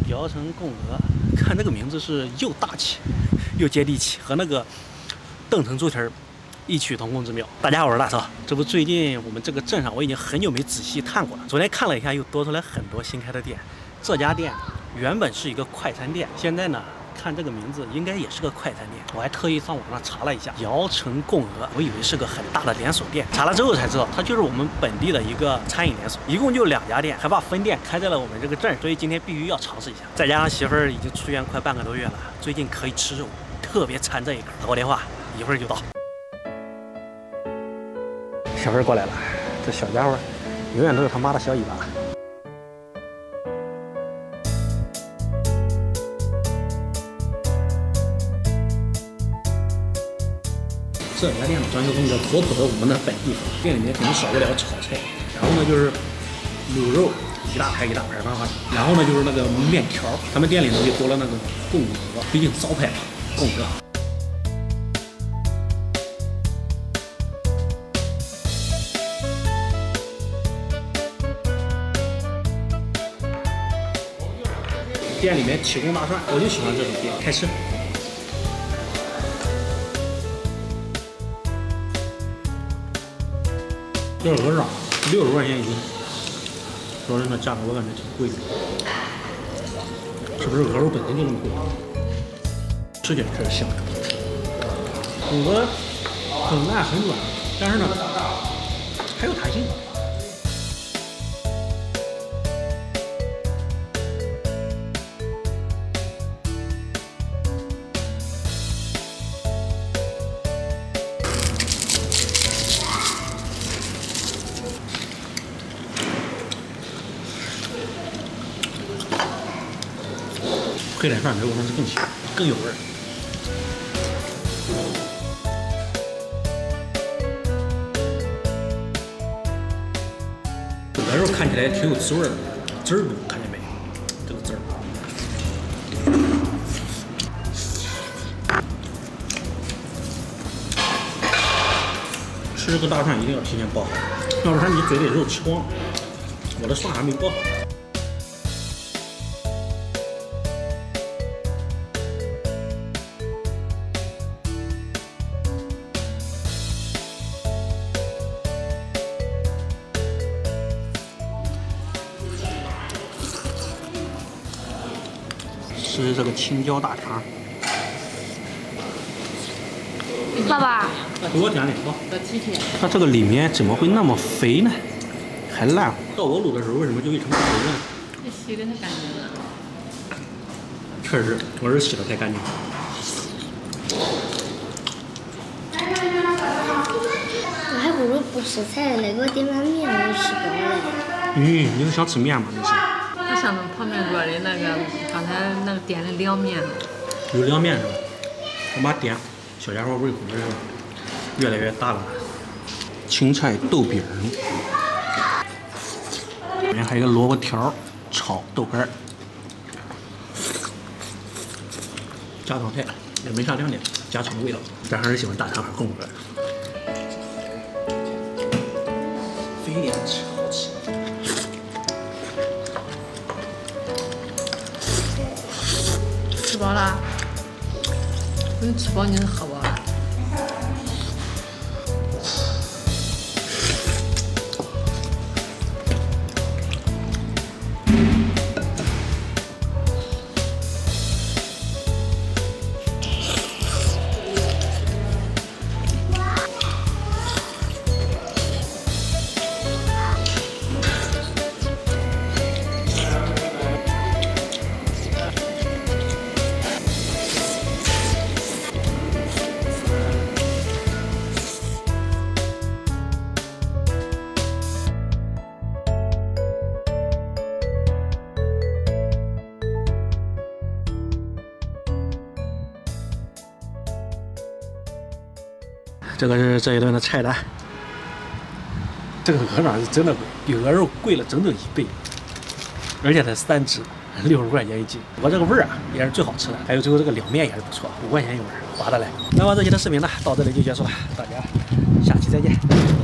姚城贡鹅，看这个名字是又大气又接地气，和那个邓城猪蹄儿异曲同工之妙。大家好，我是大超。这不，最近我们这个镇上我已经很久没仔细探过了。昨天看了一下，又多出来很多新开的店。这家店原本是一个快餐店，现在呢，看这个名字应该也是个快餐店。我还特意上网上查了一下，姚城贡鹅，我以为是个很大的连锁店，查了之后才知道，它就是我们本地的一个餐饮连锁，一共就2家店，还把分店开在了我们这个镇，所以今天必须要尝试一下。再加上媳妇儿已经出院快半个多月了，最近可以吃肉，特别馋这一口。打过电话，一会儿就到。小孩过来了，这小家伙永远都是他妈的小尾巴。这家店的装修风格妥妥的我们的本地风，店里面肯定少不了炒菜，然后呢就是卤肉一大排放上去，然后呢就是那个面条，他们店里呢就多了那个贡鹅，毕竟招牌嘛，贡鹅。店里面提供大蒜，我就喜欢这种店，开吃。这鹅掌60块钱一斤，说真的，价格我感觉挺贵的，是不是鹅肉本身就那么贵？吃起来确实香。骨骼很烂很软，但是呢还有弹性。配点蒜头，那是更香，更有味儿。鹅肉看起来挺有滋味的，汁儿多，看见没？这个汁儿。吃这个大蒜一定要提前剥好，要不然你嘴里肉吃光了。我的蒜还没剥好。吃这个青椒大肠，爸爸，给我点点吧。它这个里面怎么会那么肥呢？还烂乎。到我卤的时候，为什么就一成肥呢？你洗的太干净了。确实，我是洗的太干净了。我还不如不吃菜嘞，给我点碗面我就吃饱了。你是想吃面吗？你是？我想着旁边桌的那个刚才那个点的凉面，有凉面是吧？我妈点，小家伙胃口是越来越大了。青菜豆饼，里面还有一个萝卜条炒豆干，家常菜也没啥亮点，家常的味道，但还是喜欢大肠和贡鹅。非得吃好吃。吃饱了？你吃饱你是喝饱了？这个是这一顿的菜单。这个鹅掌是真的贵，比鹅肉贵了整整1倍，而且才3只，60块钱一斤。我这个味儿啊也是最好吃的，还有最后这个凉面也是不错，5块钱一碗，划得来。那么这期的视频呢到这里就结束了，大家下期再见。